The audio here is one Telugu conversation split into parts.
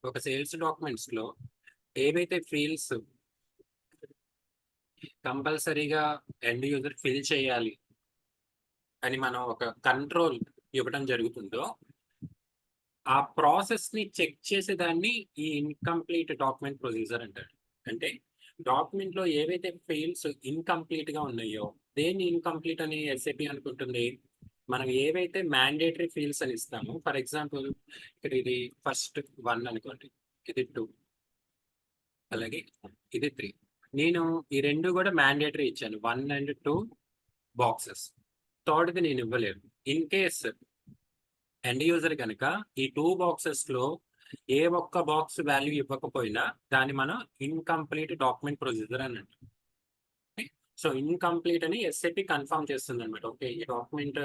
ఒక సేల్స్ డాక్యుమెంట్స్ లో ఏవైతే ఫీల్డ్స్ కంపల్సరీగా ఎండ్ యూజర్ ఫిల్ చేయాలి అని మనం ఒక కంట్రోల్ ఇవ్వడం జరుగుతుందో ఆ ప్రాసెస్ ని చెక్ చేసేదాన్ని ఈ ఇన్కంప్లీట్ డాక్యుమెంట్ ప్రొసీజర్ అంటారు. అంటే డాక్యుమెంట్ లో ఏవైతే ఫీల్డ్స్ ఇన్కంప్లీట్ గా ఉన్నాయో దేన్ని ఇన్కంప్లీట్ అని ఎస్ఏపి అనుకుంటుంది. మనం ఏవైతే మ్యాండేటరీ ఫీల్డ్స్ అని ఇస్తామో, ఫర్ ఎగ్జాంపుల్ ఇక్కడ ఇది ఫస్ట్ 1 అనుకోండి, ఇది 2, అలాగే ఇది 3. నేను ఈ రెండు కూడా మ్యాండేటరీ ఇచ్చాను, 1 and 2 బాక్సెస్. థర్డ్ది నేను ఇవ్వలేదు. ఇన్ కేస్ ఎండ్ యూజర్ కనుక ఈ 2 బాక్సెస్ లో ఏ ఒక్క బాక్స్ వాల్యూ ఇవ్వకపోయినా దాన్ని మనం ఇన్కంప్లీట్ డాక్యుమెంట్ ప్రొసీజర్ అని అంటాం. సో ఇన్కంప్లీట్ అని ఎస్ఏపి కన్ఫర్మ్ చేస్తుంది అనమాట. ఓకే, ఈ డాక్యుమెంట్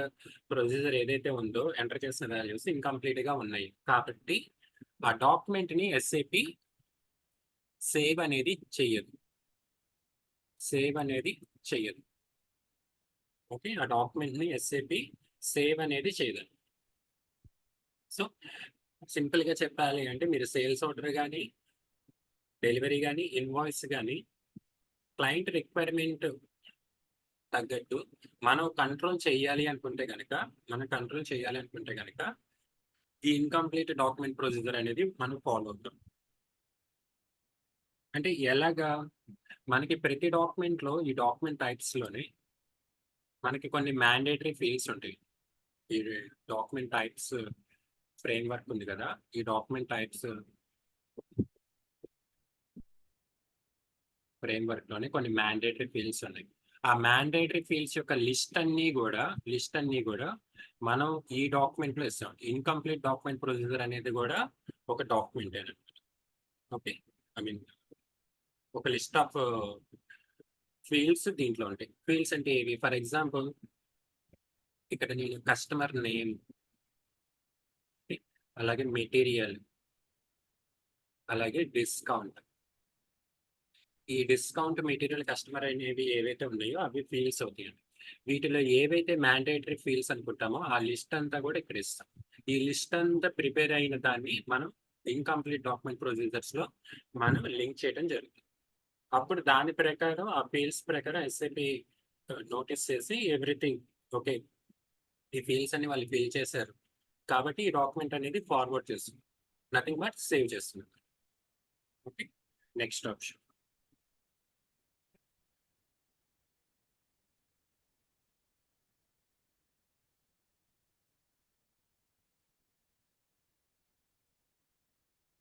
ప్రొసీజర్ ఏదైతే ఉందో ఎంటర్ చేసిన వాల్యూస్ ఇన్కంప్లీట్ గా ఉన్నాయి కాబట్టి ఆ డాక్యుమెంట్ ని ఎస్ఏపి సేవ్ అనేది చెయ్యదు. ఓకే, ఆ డాక్యుమెంట్ ని ఎస్ఏపి సేవ్ అనేది చేయదు. సో సింపుల్ గా చెప్పాలి అంటే మీరు సేల్స్ ఆర్డర్ కానీ డెలివరీ కానీ ఇన్వాయిస్ కానీ క్లయింట్ రిక్వైర్మెంట్ తగ్గట్టు మనం కంట్రోల్ చేయాలి అనుకుంటే కనుక ఈ ఇన్కంప్లీట్ డాక్యుమెంట్ ప్రొసీజర్ అనేది మనం ఫాలో అవుతాం. అంటే ఎలాగా, మనకి ప్రతి డాక్యుమెంట్ లో ఈ డాక్యుమెంట్ టైప్స్ లోనే మనకి కొన్ని మ్యాండేటరీ ఫీల్డ్స్ ఉంటాయి. ఈ డాక్యుమెంట్ టైప్స్ ఫ్రేమ్ వర్క్ ఉంది కదా, ఈ డాక్యుమెంట్ టైప్స్ ఫ్రేమ్ వర్క్ లోనే కొన్ని మ్యాండేటరీ ఫీల్డ్స్ ఉన్నాయి. ఆ మ్యాండేటరీ ఫీల్డ్స్ యొక్క లిస్ట్ అన్ని కూడా మనం ఈ డాక్యుమెంట్ లో ఇస్తాం. ఇన్కంప్లీట్ డాక్యుమెంట్ ప్రొసీజర్ అనేది కూడా ఒక డాక్యుమెంట్ అనమాట. ఓకే, ఐ మీన్ ఒక లిస్ట్ ఆఫ్ ఫీల్డ్స్ దీంట్లో ఉంటాయి. ఫీల్డ్స్ అంటే ఏవి? ఫర్ ఎగ్జాంపుల్ ఇక్కడ నేను కస్టమర్ నేమ్, అలాగే మెటీరియల్, అలాగే డిస్కౌంట్. ఈ డిస్కౌంట్, మెటీరియల్, కస్టమర్ అనేవి ఏవైతే ఉన్నాయో అవి ఫీల్డ్స్ అవుతాయండి. వీటిలో ఏవైతే మ్యాండేటరీ ఫీల్డ్స్ అనుకుంటామో ఆ లిస్ట్ అంతా కూడా ఇక్కడ ఇస్తాం. ఈ లిస్ట్ అంతా ప్రిపేర్ అయిన దాన్ని మనం ఇన్కంప్లీట్ డాక్యుమెంట్ ప్రొసీజర్స్ లో మనం లింక్ చేయడం జరుగుతుంది. అప్పుడు దాని ప్రకారం ఆ ఫీల్డ్స్ ప్రకారం ఎస్ఏపి నోటీస్ చేసి ఎవ్రీథింగ్ ఓకే, ఈ ఫీల్డ్స్ అన్ని వాళ్ళు ఫిల్ చేశారు కాబట్టి ఈ డాక్యుమెంట్ అనేది ఫార్వర్డ్ చేస్తుంది, నథింగ్ బట్ సేవ్ చేస్తుంది. Okay, next option.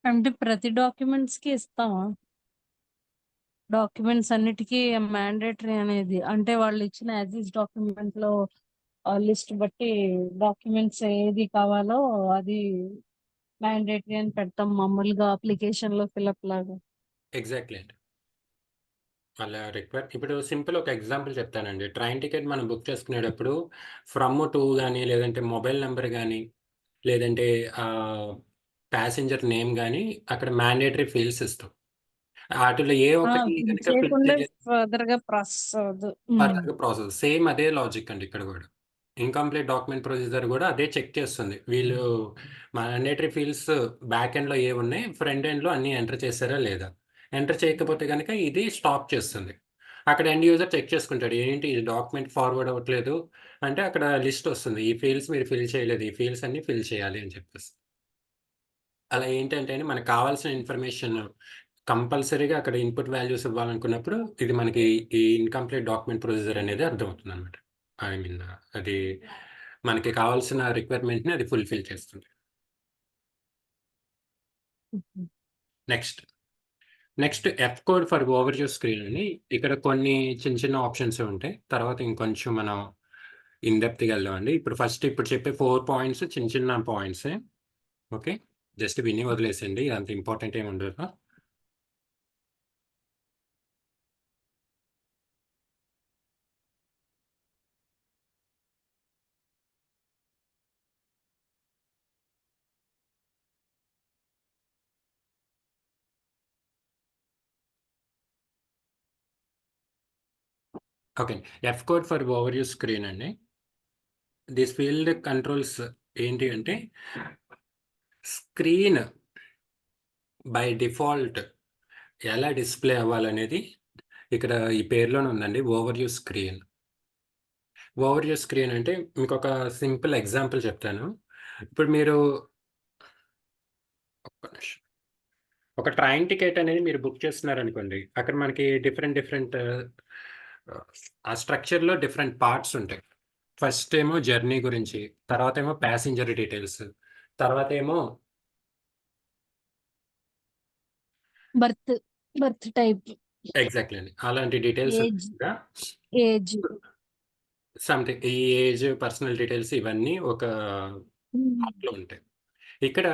అంటే ప్రతి డాక్యుమెంట్స్ కి ఇస్తామా? డాక్యుమెంట్స్ అన్నిటికీ మ్యాండేటరీ అనేది అంటే వాళ్ళు ఇచ్చిన యాజిస్ డాక్యుమెంట్ లో లిస్ట్ బట్టి డాక్యుమెంట్స్ ఏది కావాలో అది మ్యాండేటరీ అని పెడతాం మామూలుగా అప్లికేషన్ లో ఫిల్అప్ లాగా. ఎగ్జాక్ట్లీ అండి, అలా రిక్వైర్. ఇప్పుడు సింపుల్ ఒక ఎగ్జాంపుల్ చెప్తానండి. ట్రైన్ టికెట్ మనం బుక్ చేసుకునేటప్పుడు ఫ్రమ్ టు కానీ, లేదంటే మొబైల్ నెంబర్ కానీ, లేదంటే ప్యాసింజర్ నేమ్ కానీ అక్కడ మ్యాండేటరీ ఫీల్డ్స్ ఇస్తాం. వాటిలో ఏ ఒక్కటి కనుక ఫిల్ చేయకుండా చేయలేదు ఫర్దర్ గా ప్రాసెస్ అవ్వదు. ఫర్దర్గా ప్రాసెస్. సేమ్ అదే లాజిక్ అండి ఇక్కడ కూడా. ఇన్కంప్లీట్ డాక్యుమెంట్ ప్రొసీజర్ కూడా అదే చెక్ చేస్తుంది. వీళ్ళు మ్యాండేటరీ ఫీల్డ్స్ బ్యాక్ ఎండ్ లో ఏ ఉన్నాయి, ఫ్రంట్ ఎండ్ లో అన్ని ఎంటర్ చేశారా లేదా. ఎంటర్ చేయకపోతే కనుక ఇది స్టాప్ చేస్తుంది. అక్కడ ఎండ్ యూజర్ చెక్ చేసుకుంటాడు, ఏంటి ఈ డాక్యుమెంట్ ఫార్వర్డ్ అవ్వట్లేదు అంటే అక్కడ లిస్ట్ వస్తుంది, ఈ ఫీల్డ్స్ మీరు ఫిల్ చేయలేదు, ఈ ఫీల్డ్స్ అన్ని ఫిల్ చేయాలి అని చెప్పేసి. అలా ఏంటంటే మనకు కావాల్సిన ఇన్ఫర్మేషన్ కంపల్సరీగా అక్కడ ఇన్పుట్ వాల్యూస్ ఇవ్వాలనుకున్నప్పుడు ఇది మనకి ఈ ఇన్కంప్లీట్ డాక్యుమెంట్ ప్రొసీజర్ అనేది అర్థమవుతుంది అనమాట. ఐ మీన్ అది మనకి కావాల్సిన రిక్వైర్మెంట్ని అది ఫుల్ఫిల్ చేస్తుంది. Next F code for over view screen అని ఇక్కడ కొన్ని చిన్న చిన్న ఆప్షన్స్ ఉంటాయి. తర్వాత ఇంకొంచెం మనం ఇన్ డెప్త్గా వెళ్దామండి. ఇప్పుడు చెప్పే 4 పాయింట్స్ చిన్న చిన్న పాయింట్సే. ఓకే, జస్ట్ విని వదిలేసండి, అంత ఇంపార్టెంట్ ఏమి ఉండదు. Okay, F code for over view screen అండి. దిస్ ఫీల్డ్ కంట్రోల్స్ ఏంటి అంటే స్క్రీన్ బై డిఫాల్ట్ ఎలా డిస్‌ప్లే అవ్వాలనేది ఇక్కడ ఈ పేరులోనే ఉందండి. Overview screen. ఓవర్‌వ్యూ స్క్రీన్ అంటే మీకొక సింపుల్ ఎగ్జాంపుల్ చెప్తాను. ఇప్పుడు మీరు ఒక్క నిమిషం. ఒక ట్రైన్ టికెట్ అనేది మీరు బుక్ చేస్తున్నారనుకోండి. అక్కడ మనకి డిఫరెంట్ ఆ స్ట్రక్చర్‌లో డిఫరెంట్ పార్ట్స్ ఉంటాయి. ఫస్ట్ ఏమో జర్నీ గురించి, తర్వాతేమో ప్యాసింజర్ డీటెయిల్స్, తర్వాతేమో బర్త్ బర్త్ టైప్, ఎగ్జాక్ట్‌లీ అండి. అలాంటి డీటెయిల్స్ ఏజ్ ఉంటాయి కదా! ఏజ్. సంథింగ్ ఈ ఏజ్, పర్సనల్ డీటెయిల్స్ ఇవన్నీ ఒక పార్ట్‌లో ఉంటాయి. ఇక్కడ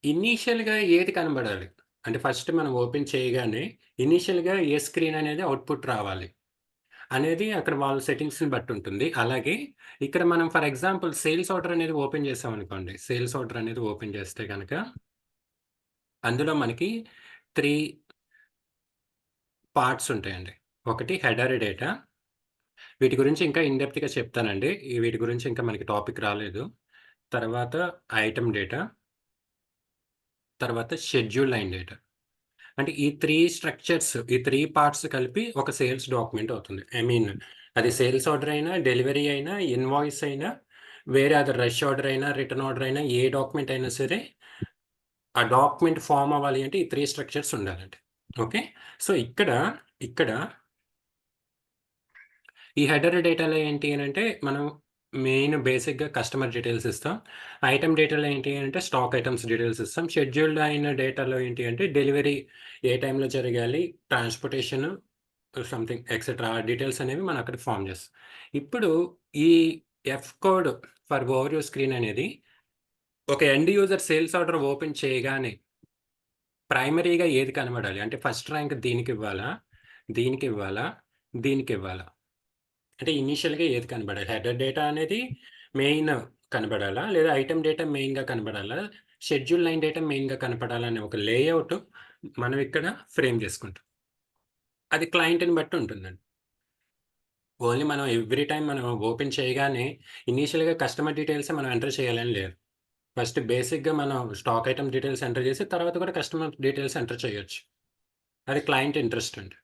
ఇనీషియల్‌గా ఏది కనబడాలి? అంటే ఫస్ట్ మనం ఓపెన్ చేయగానే ఇనీషియల్‌గా ఏ స్క్రీన్ అనేది అవుట్‌పుట్ రావాలి అనేది అక్కడ వాళ్ళ సెట్టింగ్స్‌ని బట్టి ఉంటుంది. అలాగే ఇక్కడ మనం ఫర్ ఎగ్జాంపుల్ సేల్స్ ఆర్డర్ అనేది ఓపెన్ చేసామనుకోండి. సేల్స్ ఆర్డర్ అనేది ఓపెన్ చేస్తే గనక అందులో మనకి 3 పార్ట్స్ ఉంటాయండి. ఒకటి హెడర్ డేటా. వీటి గురించి ఇంకా ఇన్ డెప్త్‌గా చెప్తానండి. వీటి గురించి ఇంకా మనకి టాపిక్ రాలేదు. తర్వాత ఐటెమ్ డేటా, తర్వాత షెడ్యూల్ లైన్ డేటా. అంటే ఈ 3 స్ట్రక్చర్స్, ఈ 3 పార్ట్స్ కలిపి ఒక సేల్స్ డాక్యుమెంట్ అవుతుంది. ఐ మీన్ అది సేల్స్ ఆర్డర్ అయినా, డెలివరీ అయినా, ఇన్వాయిస్ అయినా, వేరే రష్ ఆర్డర్ అయినా, రిటర్న్ ఆర్డర్ అయినా, ఏ డాక్యుమెంట్ అయినా సరే, ఆ డాక్యుమెంట్ ఫార్మ్ అవ్వాలి అంటే ఈ 3 స్ట్రక్చర్స్ ఉండాలండి. ఓకే. సో, ఇక్కడ ఈ హెడర్ డేటాలో ఏంటి అనంటే, మనం మెయిన్ బేసిక్‌గా కస్టమర్ డీటెయిల్స్ ఇస్తాం. ఐటెమ్ డేటాలో ఏంటి అంటే, స్టాక్ ఐటెమ్స్ డీటెయిల్స్ ఇస్తాం. షెడ్యూల్డ్ అయిన డేటాలో ఏంటి అంటే, డెలివరీ ఏ టైంలో జరగాలి, ట్రాన్స్‌పోర్టేషన్ సంథింగ్ ఎక్సెట్రా ఆ డీటెయిల్స్ అనేవి మనం అక్కడ ఫార్మ్ చేస్తాం. ఇప్పుడు ఈ F code for overview screen అనేది ఒక end user sales order open చేయగానే ప్రైమరీగా ఏది కనబడాలి? అంటే ఫస్ట్ ర్యాంక్ దీనికివ్వాలా? దీనికివ్వాలా? దీనికివ్వాలా? అంటే ఇనీషియల్‌గా ఏది కనబడాలి? హెడర్ డేటా అనేది మెయిన్ కనబడాలా? లేదా ఐటెమ్ డేటా మెయిన్‌గా కనబడాలా? షెడ్యూల్ లైన్ డేటా మెయిన్‌గా కనపడాలా అనే ఒక లేఔట్ మనం ఇక్కడ ఫ్రేమ్ చేసుకుంటాం. అది క్లయింట్‌ని బట్టి ఉంటుందండి. ఓన్లీ మనం ఎవ్రీ టైమ్ మనం ఓపెన్ చేయగానే ఇనీషియల్‌గా కస్టమర్ డీటెయిల్సే మనం ఎంటర్ చేయాలని లేదు. ఫస్ట్ బేసిక్‌గా మనం స్టాక్ ఐటెమ్ డీటెయిల్స్ ఎంటర్ చేసి తర్వాత కూడా కస్టమర్ డీటెయిల్స్ ఎంటర్ చేయొచ్చు. అది క్లయింట్ ఇంట్రెస్ట్ అండి.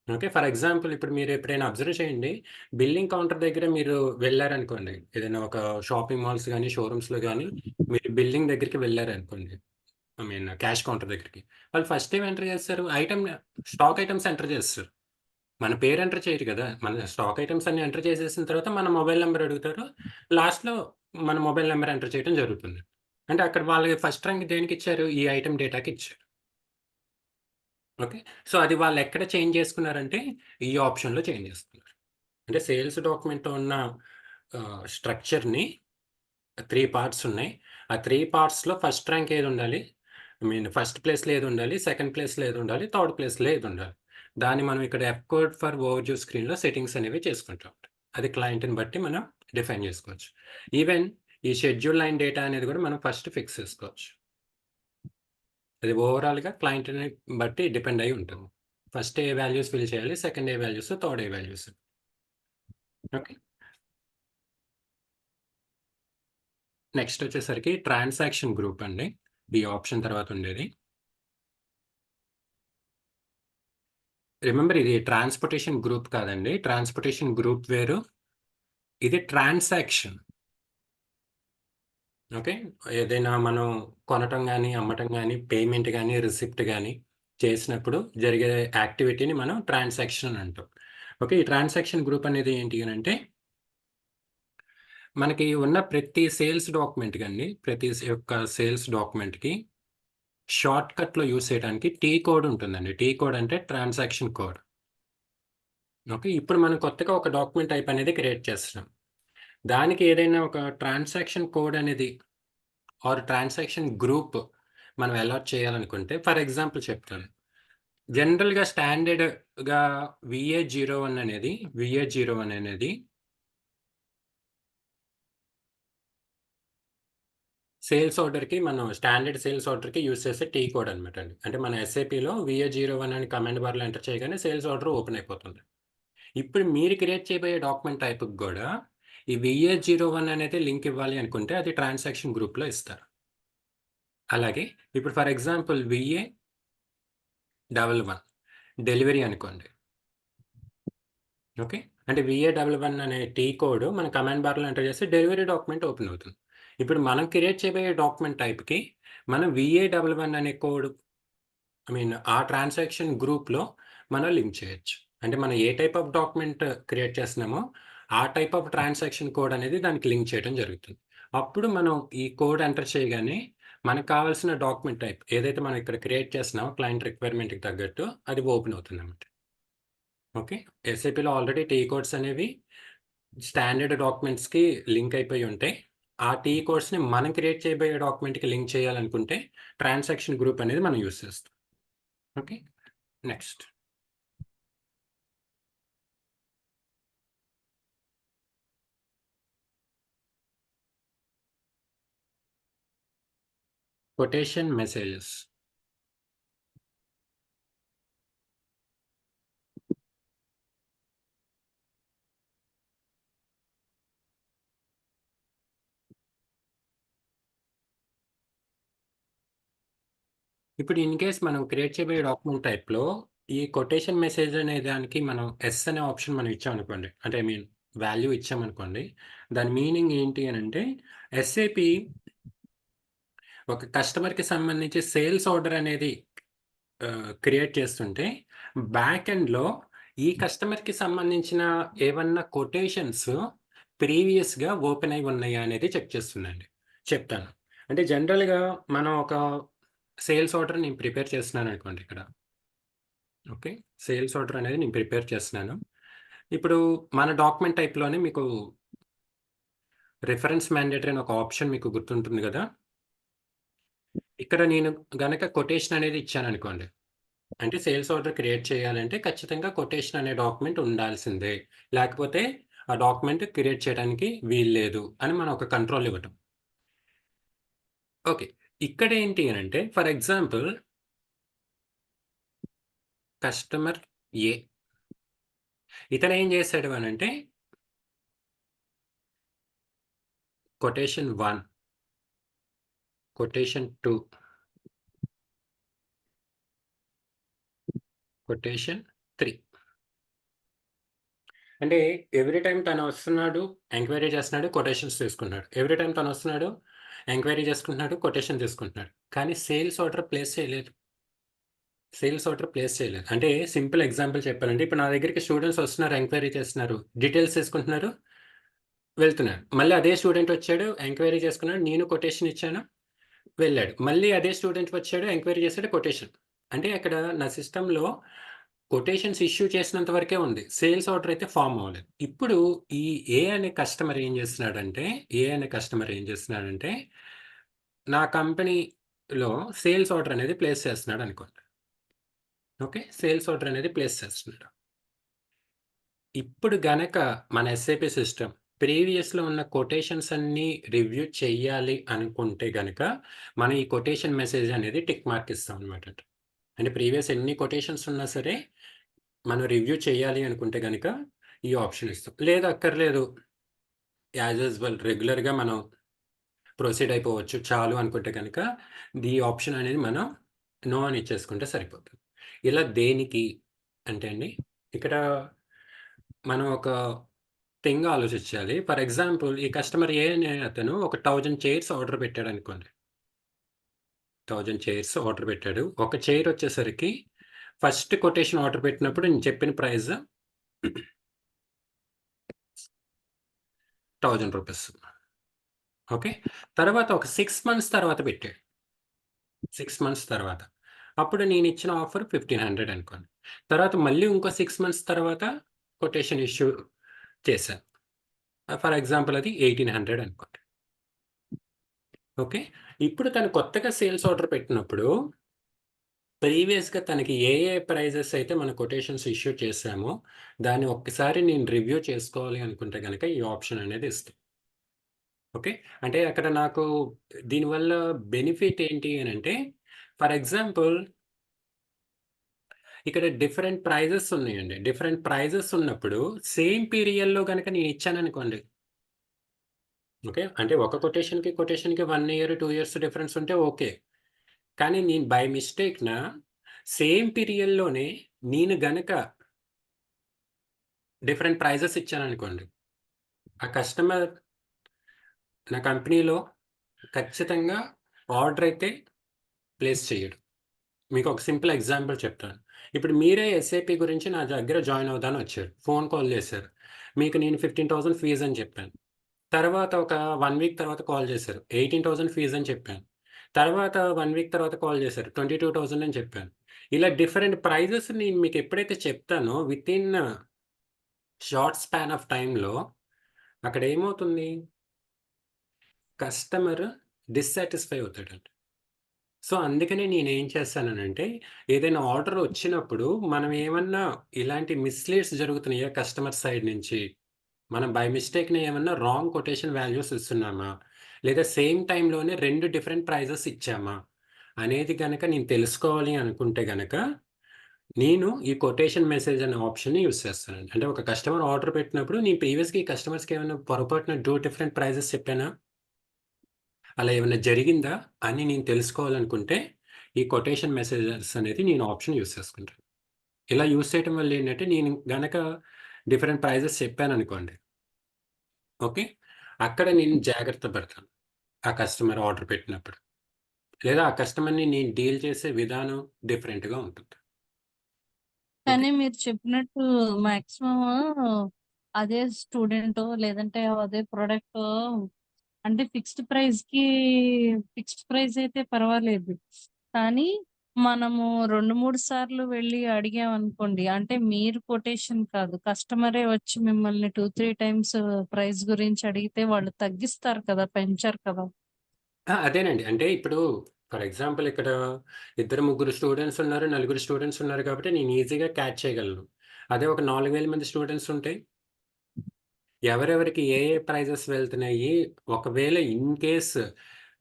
ఓకే. ఫర్ ఎగ్జాంపుల్ ఇప్పుడు మీరు ఎప్పుడైనా అబ్జర్వ్ చేయండి. బిల్లింగ్ కౌంటర్ దగ్గర మీరు వెళ్లారనుకోండి. ఏదైనా ఒక షాపింగ్ మాల్స్ గాని, షోరూమ్స్‌లో గాని మీరు బిల్లింగ్ దగ్గరికి వెళ్లారనుకోండి. ఐ మీన్ క్యాష్ కౌంటర్ దగ్గరికి. వాళ్ళు ఫస్ట్ ఏం ఎంటర్ చేస్తారు? స్టాక్ ఐటెమ్స్ ఎంటర్ చేస్తారు. మన పేరు ఎంటర్ చేయరు కదా! మన స్టాక్ ఐటెమ్స్ అన్నీ ఎంటర్ చేసేసిన తర్వాత మన మొబైల్ నంబర్ అడుగుతారు. లాస్ట్‌లో మన మొబైల్ నంబర్ ఎంటర్ చేయడం జరుగుతుంది. అంటే అక్కడ వాళ్ళకి ఫస్ట్ ర్యాంక్ దేనికిచ్చారు? ఈ ఐటెమ్ డేటాకి ఇచ్చారు. ఓకే. సో, అది వాళ్ళెక్కడ చేంజ్ చేసుకున్నారంటే, ఈ ఆప్షన్‌లో చేంజ్ చేసుకున్నారు. అంటే సేల్స్ డాక్యుమెంట్‌లో ఉన్న స్ట్రక్చర్‌ని 3 పార్ట్స్ ఉన్నాయి. ఆ 3 పార్ట్స్‌లో ఫస్ట్ ర్యాంక్ ఏదుండాలి? ఐ మీన్ ఫస్ట్ ప్లేస్‌లో ఏదుండాలి? సెకండ్ ప్లేస్‌లో ఏదుండాలి? థర్డ్ ప్లేస్‌లో ఏదుండాలి? దాన్ని మనం ఇక్కడ ఎఫ్ కోడ్ ఫర్ ఓవర్‌వ్యూ స్క్రీన్‌లో సెట్టింగ్స్ అనేవి చేసుకుంటాం. అది క్లయింట్‌ని బట్టి మనం డిఫైన్ చేసుకోవచ్చు. ఈవెన్ ఈ షెడ్యూల్ లైన్ డేటా అనేది కూడా మనం ఫస్ట్ ఫిక్స్ చేసుకోవచ్చు. అది ఓవరాల్‌గా క్లయింట్‌ని బట్టి డిపెండ్ అయ్యి ఉంటుంది. ఫస్ట్ ఏ వాల్యూస్ ఫిల్ చేయాలి. సెకండ్ ఏ వాల్యూస్, థర్డ్ ఏ వాల్యూస్. ఓకే. నెక్స్ట్ వచ్చేసరికి ట్రాన్సాక్షన్ గ్రూప్ అండి. ఈ ఆప్షన్ తర్వాత ఉండేది. రిమెంబర్ ఇది ట్రాన్స్‌పోర్టేషన్ గ్రూప్ కాదండి. ట్రాన్స్‌పోర్టేషన్ గ్రూప్ వేరు. ఇది ట్రాన్సాక్షన్. ఓకే. ఏదైనా మనం కొనటం గాని, అమ్మటం గాని, పేమెంట్ గాని, రిసిప్ట్ గాని చేసినప్పుడు జరిగే యాక్టివిటీని మనం ట్రాన్సాక్షన్ అంటాం. ఓకే. ఈ ట్రాన్సాక్షన్ గ్రూప్ అనేది ఏంటి అనంటే మనకి ఉన్న ప్రతి సేల్స్ డాక్యుమెంట్‌కి అండి. ప్రతి యొక్క సేల్స్ డాక్యుమెంట్‌కి షార్ట్‌కట్‌లో యూజ్ చేయడానికి టీ కోడ్ ఉంటుందండి. టీ కోడ్ అంటే ట్రాన్సాక్షన్ కోడ్. ఓకే. ఇప్పుడు మనం కొత్తగా ఒక డాక్యుమెంట్ టైప్ అనేది క్రియేట్ చేస్తున్నాం. దానికి ఏదైనా ఒక ట్రాన్సాక్షన్ కోడ్ అనేది ఆర్ ట్రాన్సాక్షన్ గ్రూప్ మనం అలాట్ చేయాలనుకుంటే ఫర్ ఎగ్జాంపుల్ చెప్తాను. జనరల్‌గా స్టాండర్డ్‌గా VA01 అనేది VA01 అనేది సేల్స్ ఆర్డర్‌కి మనం స్టాండర్డ్ సేల్స్ ఆర్డర్‌కి యూజ్ చేసే టీ కోడ్ అనమాట అండి. అంటే మన ఎస్ఏపీలో VA01 అని కమాండ్ బార్‌లో ఎంటర్ చేయగానే సేల్స్ ఆర్డర్ ఓపెన్ అయిపోతుంది. ఇప్పుడు మీరు క్రియేట్ చేయబోయే డాక్యుమెంట్ టైప్‌కి గూడా ఈ VA01 అనేది లింక్ ఇవ్వాలి అనుకుంటే అది ట్రాన్సాక్షన్ గ్రూప్‌లో ఇస్తారు. అలాగే ఇప్పుడు ఫర్ ఎగ్జాంపుల్ VA డెలివరీ అనుకోండి. ఓకే. అంటే VA11 అనే టీ కోడ్ మన కమాండ్ బార్‌లో ఎంటర్ చేస్తే డెలివరీ డాక్యుమెంట్ ఓపెన్ అవుతుంది. ఇప్పుడు మనం క్రియేట్ చేయబోయే డాక్యుమెంట్ టైప్‌కి మనం VA11 అనే కోడ్ ఆ ట్రాన్సాక్షన్ గ్రూప్‌లో మనం లింక్ చేయొచ్చు. అంటే మనం ఏ టైప్ ఆఫ్ డాక్యుమెంట్ క్రియేట్ చేస్తున్నామో, ఆ టైప్ ఆఫ్ ట్రాన్సాక్షన్ కోడ్ అనేది దానికి లింక్ చేయడం జరుగుతుంది. అప్పుడు మనం ఈ కోడ్ ఎంటర్ చేయగానే మనకు కావాల్సిన డాక్యుమెంట్ టైప్ ఏదైతే మనం ఇక్కడ క్రియేట్ చేస్తున్నామో క్లయింట్ రిక్వైర్మెంట్‌కి తగ్గట్టు అది ఓపెన్ అవుతుందన్నమాట. ఓకే. ఎస్ఏపీలో ఆల్రెడీ టీ కోడ్స్ అనేవి స్టాండర్డ్ డాక్యుమెంట్స్‌కి లింక్ అయిపోయి ఉంటాయి. ఆ టీ కోడ్స్‌ని మనం క్రియేట్ చేయబోయే డాక్యుమెంట్‌కి లింక్ చేయాలనుకుంటే ట్రాన్సాక్షన్ గ్రూప్ అనేది మనం యూజ్ చేస్తాం. ఓకే. నెక్స్ట్. Quotation messages. ఇప్పుడు ఇన్ కేస్ మనం క్రియేట్ చేయబోయే డాక్యుమెంట్ టైప్‌లో ఈ కొటేషన్ మెసేజ్ అనే దానికి మనం యెస్ అనే ఆప్షన్ మనం ఇచ్చామనుకోండి. అంటే వాల్యూ ఇచ్చామనుకోండి. దాని మీనింగ్ ఏంటి అనంటే ఎస్ఏపీ ఒక కస్టమర్‌కి సంబంధించి సేల్స్ ఆర్డర్ అనేది క్రియేట్ చేస్తుంటే బ్యాక్ ఎండ్‌లో ఈ కస్టమర్‌కి సంబంధించిన ఏవన్నా కొటేషన్స్ ప్రీవియస్‌గా ఓపెన్ అయ్యి ఉన్నాయా అనేది చెక్ చేస్తుందండి. చెప్తాను. అంటే జనరల్‌గా మనం ఒక సేల్స్ ఆర్డర్ నేను ప్రిపేర్ చేస్తున్నాననుకోండి ఇక్కడ. ఓకే. సేల్స్ ఆర్డర్ అనేది నేను ప్రిపేర్ చేస్తున్నాను. ఇప్పుడు మన డాక్యుమెంట్ టైప్‌లోనే మీకు రిఫరెన్స్ మ్యాండేటరీ అని ఒక ఆప్షన్ మీకు గుర్తుంటుంది గదా! ఇక్కడ నేను గనక కొటేషన్ అనేది ఇచ్చాననుకోండి. అంటే సేల్స్ ఆర్డర్ క్రియేట్ చేయాలంటే ఖచ్చితంగా కొటేషన్ అనే డాక్యుమెంట్ ఉండాల్సిందే. లేకపోతే ఆ డాక్యుమెంట్ క్రియేట్ చేయడానికి వీల్లేదు అని మనం ఒక కంట్రోల్ ఇవ్వటం. ఓకే. ఇక్కడేంటి అనంటే ఫర్ ఎగ్జాంపుల్ కస్టమర్ ఏ ఇతనేం చేశాడు అనంటే కొటేషన్ 1, కొటేషన్ 2, కొటేషన్ 3. అంటే ఎవ్రీ టైమ్ తనొస్తున్నాడు, ఎంక్వైరీ చేస్తున్నాడు, కొటేషన్స్ తీసుకుంటున్నాడు. ఎవ్రీ టైమ్ తనొస్తున్నాడు, ఎంక్వైరీ చేసుకుంటున్నాడు, కొటేషన్ తీసుకుంటున్నాడు. కానీ సేల్స్ ఆర్డర్ ప్లేస్ చేయలేదు. సేల్స్ ఆర్డర్ ప్లేస్ చేయలేదు. అంటే సింపుల్ ఎగ్జాంపుల్ చెప్పాలంటే ఇప్పుడు నా దగ్గరికి స్టూడెంట్స్ వస్తున్నారు, ఎంక్వైరీ చేస్తున్నారు, డీటెయిల్స్ తీసుకుంటున్నారు, వెళ్తున్నారు. మళ్ళీ అదే స్టూడెంట్ వచ్చాడు, ఎంక్వైరీ చేసుకున్నాడు, నేను కొటేషన్ ఇచ్చాను, వెళ్ళాడు. మళ్ళీ అదే స్టూడెంట్ వచ్చాడు, ఎంక్వైరీ చేసాడు, కొటేషన్. అంటే అక్కడ నా సిస్టమ్‌లో కొటేషన్స్ ఇష్యూ చేసినంత వరకే ఉంది. సేల్స్ ఆర్డర్ అయితే ఫార్మ్ అవ్వలేదు. ఇప్పుడు ఈ ఏ అనే కస్టమర్ ఏం చేస్తున్నాడంటే, ఏ అనే కస్టమర్ ఏం చేస్తున్నాడంటే, నా కంపెనీలో సేల్స్ ఆర్డర్ అనేది ప్లేస్ చేస్తున్నాడనుకోండి. ఓకే. సేల్స్ ఆర్డర్ అనేది ప్లేస్ చేస్తున్నాడు. ఇప్పుడు గనక మన ఎస్ఏపీ సిస్టమ్ ప్రీవియస్‌లో ఉన్న కొటేషన్స్ అన్నీ రివ్యూ చెయ్యాలి అనుకుంటే గనక, మనం ఈ కొటేషన్ మెసేజ్ అనేది టిక్ మార్క్ ఇస్తామనమాట. అంటే ప్రీవియస్ ఎన్ని కొటేషన్స్ ఉన్నా సరే, మనం రివ్యూ చేయాలి అనుకుంటే గనక ఈ ఆప్షన్ ఇస్తాం. లేదు అక్కర్లేదు యాజ్ యూజువల్ రెగ్యులర్‌గా మనం ప్రొసీడ్ అయిపోవచ్చు చాలు అనుకుంటే గనక, ఈ ఆప్షన్ అనేది మనం నో అని ఇచ్చేసుకుంటే సరిపోతుంది. ఇలా దేనికి అంటే అండి, ఇక్కడ మనం ఒక థింగ్ ఆలోచించాలి. ఫర్ ఎగ్జాంపుల్ ఈ కస్టమర్ ఏ అనే అతను ఒక 1000 చైర్స్ ఆర్డర్ పెట్టాడనుకోండి. 1000 చైర్స్ ఆర్డర్ పెట్టాడు. ఒక చైర్ వచ్చేసరికి ఫస్ట్ కొటేషన్ ఆర్డర్ పెట్టినప్పుడు నేను చెప్పిన ప్రైస్ రూ. 1000. ఓకే. తర్వాత ఒక 6 మంత్స్ తర్వాత పెట్టాడు. 6 మంత్స్ తర్వాత. అప్పుడు నేనిచ్చిన ఆఫర్ 1500 అనుకోండి. తర్వాత మళ్ళీ ఇంకో 6 మంత్స్ తర్వాత కొటేషన్ ఇష్యూ చేశాను. ఫర్ ఎగ్జాంపుల్ అది 1800 అనుకోండి. ఓకే. ఇప్పుడు తను కొత్తగా సేల్స్ ఆర్డర్ పెట్టినప్పుడు ప్రీవియస్‌గా తనకి ఏ ఏ ప్రైజెస్ అయితే మన కొటేషన్స్ ఇష్యూ చేశామో, దాన్ని ఒక్కసారి నేను రివ్యూ చేసుకోవాలి అనుకుంటే గనక ఈ ఆప్షన్ అనేది ఇస్తాం. ఓకే. అంటే అక్కడ నాకు దీనివల్ల బెనిఫిట్ ఏంటి అనంటే, ఫర్ ఎగ్జాంపుల్ ఇక్కడ డిఫరెంట్ ప్రైజెస్ ఉన్నాయండి. డిఫరెంట్ ప్రైజెస్ ఉన్నప్పుడు సేమ్ పీరియడ్‌లో గనక నేను ఇచ్చాననుకోండి. ఓకే. అంటే ఒక కొటేషన్‌కి 1 ఇయర్, 2 ఇయర్స్ డిఫరెన్స్ ఉంటే ఓకే. కానీ నేను బై మిస్టేక్‌న సేమ్ పీరియడ్‌లోనే నేను గనక డిఫరెంట్ ప్రైజెస్ ఇచ్చాననుకోండి. ఆ కస్టమర్ నా కంపెనీలో ఖచ్చితంగా ఆర్డర్ అయితే ప్లేస్ చేయడు. మీకు ఒక సింపుల్ ఎగ్జాంపుల్ చెప్తాను. ఇప్పుడు మీరే ఎస్ఏపీ గురించి నా దగ్గర జాయిన్ అవుదామని వచ్చారు. ఫోన్ కాల్ చేశారు. మీకు నేను 15,000 ఫీజ్ అని చెప్పాను. తర్వాత ఒక 1 వీక్ తర్వాత కాల్ చేశారు. 18,000 ఫీజ్ అని చెప్పాను. తర్వాత 1 వీక్ తర్వాత కాల్ చేశారు. 22,000 అని చెప్పాను. ఇలా డిఫరెంట్ ప్రైజెస్ నేను మీకు ఎప్పుడైతే చెప్తానో వితిన్ షార్ట్ స్పాన్ ఆఫ్ టైమ్‌లో అక్కడ ఏమవుతుంది? Customer dissatisfy అవుతాడండి. సో, అందుకనే నేనేం చేస్తాననంటే, ఏదైనా ఆర్డర్ వచ్చినప్పుడు మనం ఏమన్నా ఇలాంటి మిస్‌లీడ్స్ జరుగుతున్నాయా కస్టమర్ సైడ్ నుంచి? మనం బై మిస్టేక్‌న ఏమన్నా రాంగ్ కొటేషన్ వాల్యూస్ ఇస్తున్నామా? లేదా సేమ్ టైమ్‌లోనే 2 డిఫరెంట్ ప్రైజెస్ ఇచ్చామా? అనేది గనక నేను తెలుసుకోవాలి అనుకుంటే గనక, నేను ఈ కొటేషన్ మెసేజ్ అనే ఆప్షన్‌ని యూజ్ చేస్తానండి. అంటే ఒక కస్టమర్ ఆర్డర్ పెట్టినప్పుడు నేను ప్రీవియస్‌గా ఈ కస్టమర్స్‌కి ఏమన్నా పొరపాటున 2 డిఫరెంట్ ప్రైజెస్ చెప్పానా? అలా ఏమన్నా జరిగిందా అని నేను తెలుసుకోవాలనుకుంటే, ఈ కొటేషన్ మెసేజెస్ అనేది నేను ఆప్షన్ యూజ్ చేసుకుంటాను. ఇలా యూజ్ చేయటం వల్ల ఏంటంటే, నేను గనక డిఫరెంట్ ప్రైజెస్ చెప్పాననుకోండి. ఓకే. అక్కడ నేను జాగ్రత్త పడతాను. ఆ కస్టమర్ ఆర్డర్ పెట్టినప్పుడు. లేదా ఆ కస్టమర్‌ని నేను డీల్ చేసే విధానం డిఫరెంట్‌గా ఉంటుంది. ఓకే. కానీ మీరు చెప్పినట్టు మాక్సిమం అదే స్టూడెంటో లేదంటే అదే ప్రొడక్టో అంటే ఫిక్స్డ్ ప్రైస్ అయితే పర్వాలేదు. కానీ మనము 2, 3 సార్లు వెళ్లి అడిగామనుకోండి. అంటే మీరు కొటేషన్ కాదు. కస్టమరే వచ్చి మిమ్మల్ని 2, 3 టైమ్స్ ప్రైస్ గురించి అడిగితే వాళ్ళు తగ్గిస్తారు కదా! పెంచరు కదా! ఆ! అదేనండి. అంటే ఇప్పుడు ఫర్ ఎగ్జాంపుల్ ఇక్కడ ఇద్దరు, ముగ్గురు స్టూడెంట్స్ ఉన్నారు, నలుగురు స్టూడెంట్స్ ఉన్నారు కాబట్టి నేను ఈజీగా క్యాచ్ చేయగలను. అదే ఒక 4,000 మంది స్టూడెంట్స్ ఉంటే ఎవరెవరికి ఏ ప్రైజెస్ వెళ్తున్నాయి? ఒకవేళ ఇన్ కేస్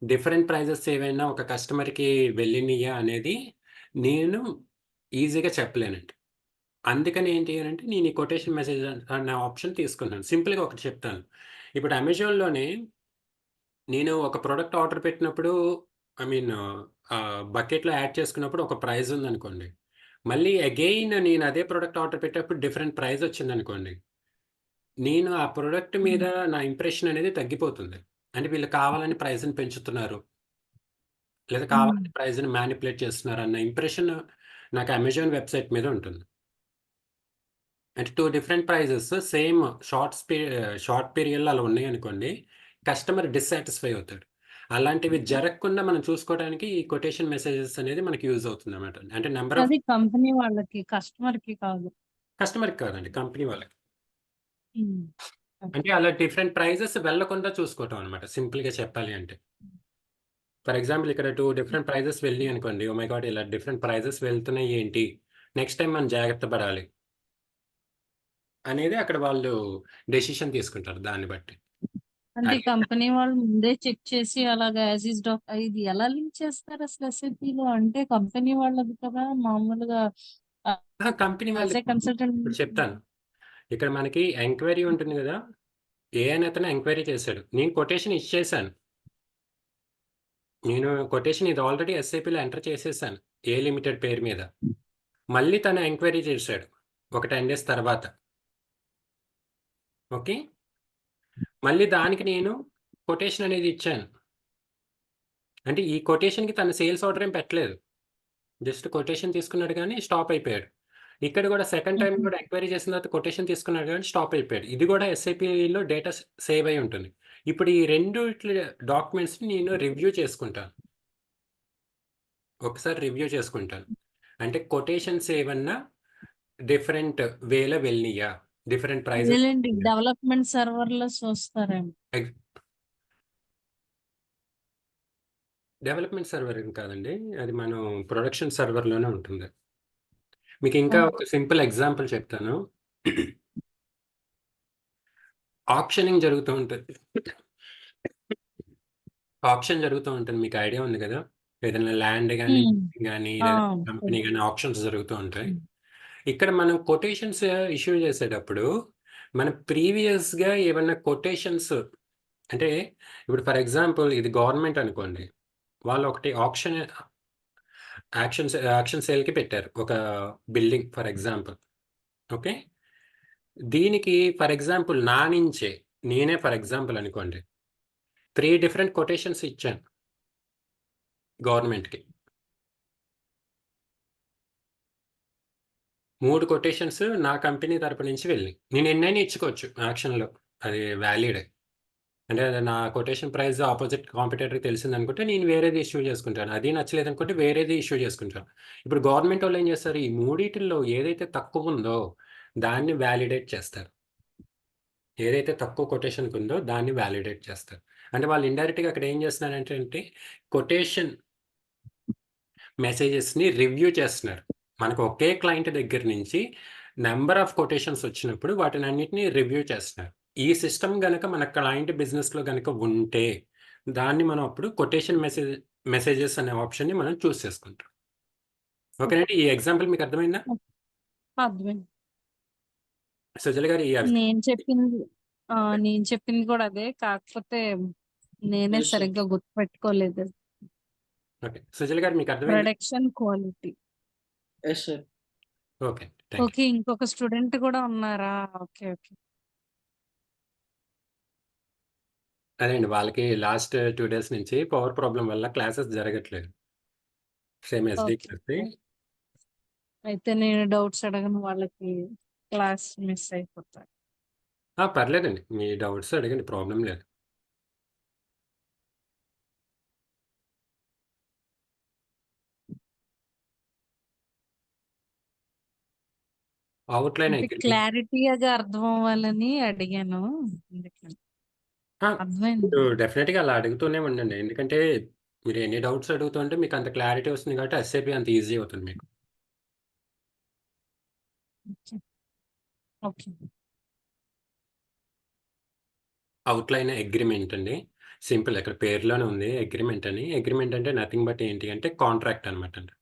డిఫరెంట్ ప్రైజెస్ ఏవైనా ఒక కస్టమర్‌కి వెళ్ళినియా అనేది నేను ఈజీగా చెప్పలేనండి. అందుకని ఏంటి అనంటే నేను ఈ కొటేషన్ మెసేజ్ అనే ఆప్షన్ తీసుకున్నాను. సింపుల్‌గా ఒకటి చెప్తాను. ఇప్పుడు అమెజాన్‌లోనే నేను ఒక ప్రొడక్ట్ ఆర్డర్ పెట్టినప్పుడు ఐ మీన్ బకెట్‌లో యాడ్ చేసుకున్నప్పుడు ఒక ప్రైజ్ ఉందనుకోండి. మళ్ళీ అగైన్ నేను అదే ప్రొడక్ట్ ఆర్డర్ పెట్టేటప్పుడు డిఫరెంట్ ప్రైజ్ వచ్చిందనుకోండి. నేను ఆ ప్రొడక్ట్ మీద హ్మ్. నా ఇంప్రెషన్ అనేది తగ్గిపోతుంది. అంటే వీళ్ళు కావాలని ప్రైస్‌ని పెంచుతున్నారు. లేదా హ్మ్. కావాలని ప్రైస్‌ని మానిప్యులేట్ చేస్తున్నారన్న ఇంప్రెషన్ నాకు అమెజాన్ వెబ్‌సైట్ మీద ఉంటుంది. అంటే 2 డిఫరెంట్ ప్రైజెస్ సేమ్ షార్ట్ పీరియడ్‌లో అలా ఉన్నాయనుకోండి. కస్టమర్ డిస్సాటిస్ఫై అవుతాడు. అలాంటివి జరగకుండా మనం చూసుకోవడానికి ఈ కొటేషన్ మెసేజెస్ అనేది మనకి యూజ్ అవుతుందన్నమాట. అంటే నంబర్ ఆఫ్ అది కంపెనీ వాళ్ళకి, కస్టమర్‌కి కాదు. కస్టమర్‌కి కాదండి కంపెనీ వాళ్ళకి. హ్మ్. ఓకే. అంటే అలా డిఫరెంట్ ప్రైజెస్ వెళ్ళకుండా చూసుకోవటం అన్నమాట సింపుల్‌గా చెప్పాలి అంటే. ఫర్ ఎగ్జాంపుల్ ఇక్కడ 2 డిఫరెంట్ ప్రైజెస్ వెళ్ళినాయనుకోండి. Oh my God! ఇలా డిఫరెంట్ ప్రైజెస్ వెళ్తున్నాయి ఏంటి? నెక్స్ట్ టైమ్ మనం జాగ్రత్త పడాలి. అనేది అక్కడ వాళ్ళు డెసిషన్ తీసుకుంటారు దాన్ని బట్టి. అంటే అది కంపెనీ వాళ్ళు ముందే చెక్ చేసి అలాగా యాజ్ ఈజ్ ఇది ఎలా లింక్ చేస్తారు అసలు ఎస్ఏపీలో? అంటే కంపెనీ వాళ్ళది కదా! మామూలుగా ఆహ్, అహా! కంపెనీ యాజ్ వాళ్ళది ఏ కన్సల్టెంట్ ఇప్పుడు చెప్తాను. ఇక్కడ మనకి ఎంక్వైరీ ఉంటుంది గదా! ఏఎన్ ఎంక్వైరీ చేసాడు. నేను కొటేషన్ ఇచ్చేసాను. నేను కొటేషన్ ఇది ఆల్రెడీ ఎస్ఏపీలో ఎంటర్ చేసేసాను. ఏ లిమిటెడ్ పేరు మీద. మళ్ళీ తను ఎంక్వైరీ చేసాడు. ఒక 10 డేస్ తర్వాత. ఓకే. మళ్ళీ దానికి నేను కొటేషన్ అనేది ఇచ్చాను. అంటే ఈ కొటేషన్‌కి తను సేల్స్ ఆర్డర్ ఏం పెట్టలేదు. జస్ట్ కొటేషన్ తీసుకున్నాడు గానీ స్టాప్ అయిపోయాడు. ఇక్కడ గూడా సెకండ్ టైమ్ హుహు. గూడా ఎంక్వైరీ చేసిన తర్వాత కొటేషన్ తీసుకున్నాడు గానీ స్టాప్ అయిపోయాడు. ఇది గూడా ఎస్ఐపీలో డేటా సేవ్ అయ్యి ఉంటుంది. ఇప్పుడు ఈ రెండిట్లి డాక్యుమెంట్స్‌ని నేను రివ్యూ చేసుకుంటాను. ఒకసారి రివ్యూ చేసుకుంటాను. అంటే కొటేషన్స్ ఏవన్నా డిఫరెంట్ వేలో వెళ్ళినియా? డిఫరెంట్ ప్రైజెస్ అదేలెండి. వెళ్ళినియా? డెవలప్‌మెంట్ సర్వర్‌లో చూస్తారేమో. ఎగ్ డెవలప్‌మెంట్ సర్వర్ ఏం కాదండి. అది మనం ప్రొడక్షన్ సర్వర్‌లోనే ఉంటుంది. మీకింకా ఓహ్! ఒక సింపుల్ ఎగ్జాంపుల్ చెప్తాను. ఆక్షనింగ్ జరుగుతూ ఉంటది. ఆక్షన్ జరుగుతూ ఉంటుంది. మీకు ఐడియా ఉంది గదా! ఏదైనా ల్యాండ్ గాని, హ్మ్. గాని ఆ! లేదా కంపెనీ తెలుసు. గాని ఆక్షన్స్ జరుగుతూ ఉంటాయి. హ్మ్. ఇక్కడ మనం కొటేషన్స్ ఇష్యూ చేసేటప్పుడు, మనం ప్రీవియస్‌గా ఏవన్నా కొటేషన్స్ అంటే ఇప్పుడు ఫర్ ఎగ్జాంపుల్ ఇది గవర్నమెంట్ అనుకోండి. వాళ్ళు ఒకటి ఆక్షన్ యాక్షన్ సేల్‌కి పెట్టారు. ఒక బిల్డింగ్ ఫర్ ఎగ్జాంపుల్. ఓకే. దీనికి ఫర్ ఎగ్జాంపుల్ నా నుంచే నేనే ఫర్ ఎగ్జాంపుల్ అనుకోండి. 3 డిఫరెంట్ కొటేషన్స్ ఇచ్చాను గవర్నమెంట్‌కి. 3 కొటేషన్స్ నా కంపెనీ తరపు నుంచి వెళ్ళినియి. నేను ఎన్నైనా ఇచ్చుకోవచ్చు యాక్షన్‌లో. అది వాలిడే. అంటే అది నా కొటేషన్ ప్రైస్ అపోజిట్ కాంపిటీటర్‌కి తెలిసిందనుకుంటే నేను వేరేది ఇష్యూ చేసుకుంటాను. అది నచ్చలేదనుకుంటే వేరేది ఇష్యూ చేసుకుంటాను. ఇప్పుడు గవర్నమెంటోళ్ళు ఏం చేస్తారు? ఈ మూడిటిల్లో ఏదైతే తక్కువుందో దాన్ని వాలిడేట్ చేస్తారు. ఏదైతే తక్కువ కొటేషన్‌కుందో దాన్ని వాలిడేట్ చేస్తారు. అంటే వాళ్ళు ఇండైరెక్ట్‌గా అక్కడ ఏం చేస్తున్నారంటే కొటేషన్ మెసేజెస్‌ని రివ్యూ చేస్తున్నారు. మనకు ఒకే క్లయింట్ దగ్గర నుంచి నంబర్ ఆఫ్ కొటేషన్స్ వచ్చినప్పుడు వాటినన్నిటిని రివ్యూ చేస్తున్నారు. ఈ సిస్టమ్ గనక మన క్లయింట్ బిజినెస్‌లో గనక ఉంటే, దాన్ని మనం అప్పుడు కొటేషన్ మెసేజెస్ అనే ఆప్షన్‌ని మనం చూజ్ చేసుకుంటాం. ఓకేనండి. ఈ ఎగ్జాంపుల్ మీకు అర్థమైందా? అర్థమైంది. సుజల గారు ఈ నేను చెప్పింది నేను చెప్పింది కూడా అదే. కాకపోతే నేనే Yes, sir. సరిగ్గా గుర్తుపెట్టుకోలేదు. ఓకే. సుజల గారు మీకు అర్థమైందా? Production quality. Yes, sir. Okay. Thank you. Okay. ఇంకొక స్టూడెంట్ కూడా ఉన్నారా? ఓకే. ఓకే. అదే అండి. వాళ్ళకి లాస్ట్ 2 డేస్ నుంచి పవర్ ప్రాబ్లమ్ వల్ల క్లాసెస్ జరగట్లేదు. Same SD okay. క్లాస్‌ది. అయితే నేను డౌట్స్ అడగను వాళ్ళకి క్లాస్ మిస్ అయిపోతా. పర్లేదండి. మీ డౌట్స్ అడగండి. ప్రాబ్లమ్ లేదు. అవుట్‌లైన్ అంటే అగ్రీమెంట్. క్లారిటీగా అర్థం అవ్వాలని అడిగాను. అందుకని. ఆ! అర్థమైంది. మీరు డెఫినిట్‌గా అలా అడుగుతూనే ఉండండి. ఎందుకంటే మీరు ఎన్ని డౌట్స్ అడుగుతుంటే మీకు అంత క్లారిటీ వస్తుంది కాబట్టి ఎస్‌ఏపీ అంత ఈజీ అవుతుంది మీకు. ఓకే. ఓకే. అవుట్‌లైన్ అగ్రీమెంట్ అండి. సింపుల్ ఇక్కడ పేరులోనే ఉంది అగ్రీమెంట్ అని. అగ్రీమెంట్ అంటే నథింగ్ బట్ ఏంటి అంటే కాంట్రాక్ట్ అనమాట అండి.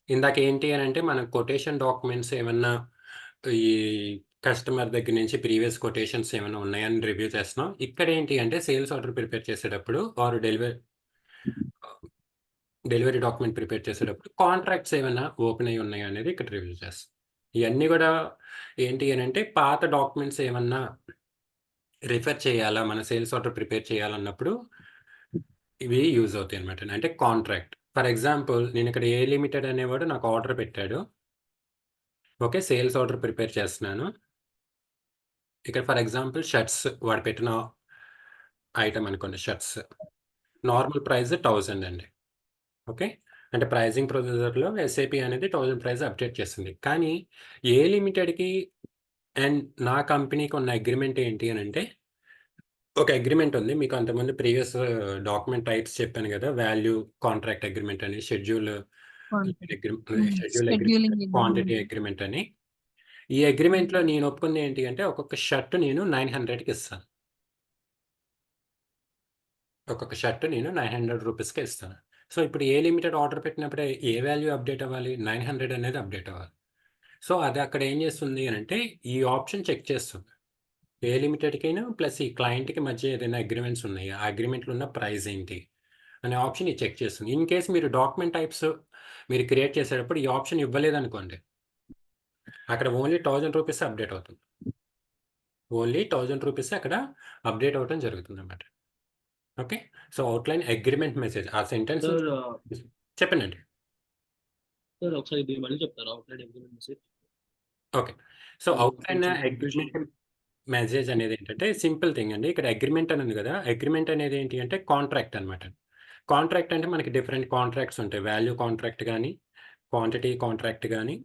ఇందాక ఏంటి అనంటే మనం కొటేషన్ డాక్యుమెంట్స్ ఏమన్నా ఈ కస్టమర్ దగ్గర నుంచి ప్రీవియస్ కొటేషన్స్ ఏమన్నా ఉన్నాయని రివ్యూ చేస్తున్నాం. ఇక్కడ ఏంటి అంటే సేల్స్ ఆర్డర్ ప్రిపేర్ చేసేటప్పుడు ఆర్ డెలివరీ డాక్యుమెంట్ ప్రిపేర్ చేసేటప్పుడు కాంట్రాక్ట్స్ ఏమైనా ఓపెన్ అయ్యి ఉన్నాయా అనేది ఇక్కడ రివ్యూ చేస్తాం. ఇయన్నీ గూడా ఏంటి అనంటే పాత డాక్యుమెంట్స్ ఏమన్నా రిఫర్ చేయాలా, మన సేల్స్ ఆర్డర్ ప్రిపేర్ చేయాలన్నప్పుడు ఇవి యూజ్ అవుతాయన్నమాట. అంటే కాంట్రాక్ట్. ఫర్ ఎగ్జాంపుల్ నేనిక్కడ ఏ లిమిటెడ్ అనేవాడు నాకు ఆర్డర్ పెట్టాడు. ఓకే. సేల్స్ ఆర్డర్ ప్రిపేర్ చేస్తున్నాను. ఇక్కడ ఫర్ ఎగ్జాంపుల్ షర్ట్స్ వాడు పెట్టిన ఐటెమ్ అనుకోండి షర్ట్స్. నార్మల్ ప్రైస్ 1000 అండి. ఓకే. అంటే ప్రైజింగ్ ప్రొసీజర్‌లో ఎస్ఏపీ అనేది 1000 ప్రైస్ అప్డేట్ చేస్తుంది. కానీ ఏ లిమిటెడ్‌కి అండ్ నా కంపెనీకి ఉన్న అగ్రీమెంట్ ఏంటి అనంటే, ఒక అగ్రీమెంట్ ఉంది. మీకు అంతకుముందు ప్రీవియస్ డాక్యుమెంట్ టైప్స్ చెప్పాను గదా! వాల్యూ కాంట్రాక్ట్ అగ్రీమెంట్ అని, schedule agreement, scheduling quantity agreement. Agreement అని. ఈ అగ్రీమెంట్‌లో నేను ఒప్పుకుంది ఏంటి అంటే, ఒక్కొక్క షర్ట్ నేను 900కి ఇస్తాను. ఒక్కొక్క షర్ట్ నేను 900 రూపీస్‌కే ఇస్తాను. సో, ఇప్పుడు ఏ లిమిటెడ్ ఆర్డర్ పెట్టినప్పుడే ఏ వాల్యూ అప్డేట్ అవ్వాలి? 900 అనేది అప్డేట్ అవ్వాలి. సో, అది అక్కడ ఏం చేస్తుంది అనంటే, ఈ ఆప్షన్ చెక్ చేస్తుంది. ఏ లిమిటెడ్‌కిను ప్లస్ ఈ క్లయింట్‌కి మధ్య ఏదైనా అగ్రీమెంట్స్ ఉన్నాయా? ఆ అగ్రీమెంట్‌లో ఉన్న ప్రైస్ ఏంటి? అనే ఆప్షన్ ఇది చెక్ చేస్తుంది. ఇన్ కేస్ మీరు డాక్యుమెంట్ టైప్స్ మీరు క్రియేట్ చేసేటప్పుడు ఈ ఆప్షన్ ఇవ్వలేదనుకోండి. అక్కడ ఓన్లీ 1000 రూపీసే అప్డేట్ అవుతుంది. ఓన్లీ 1000 రూపీసే అక్కడ అప్డేట్ అవ్వటం జరుగుతుందన్నమాట. Okay. So, outline agreement message ఆ సెంటెన్స్ Sir, చెప్పండండి. sir, ఒకసారి ఇది మళ్ళీ చెప్తారా? Outline agreement message. Okay. So, outline కొంచెం కన్ఫ్యూషన్. అగ్రీమెంట్ మెసేజ్ అనేది ఏంటంటే సింపుల్ థింగ్ అండి. ఇక్కడ అగ్రీమెంట్ అని ఉంది గదా! అగ్రీమెంట్ అనేది ఏంటి అంటే కాంట్రాక్ట్ అనమాట. కాంట్రాక్ట్ అంటే మనకి డిఫరెంట్ కాంట్రాక్ట్స్ ఉంటాయి. వాల్యూ కాంట్రాక్ట్ గాని, క్వాంటిటీ కాంట్రాక్ట్ గాని,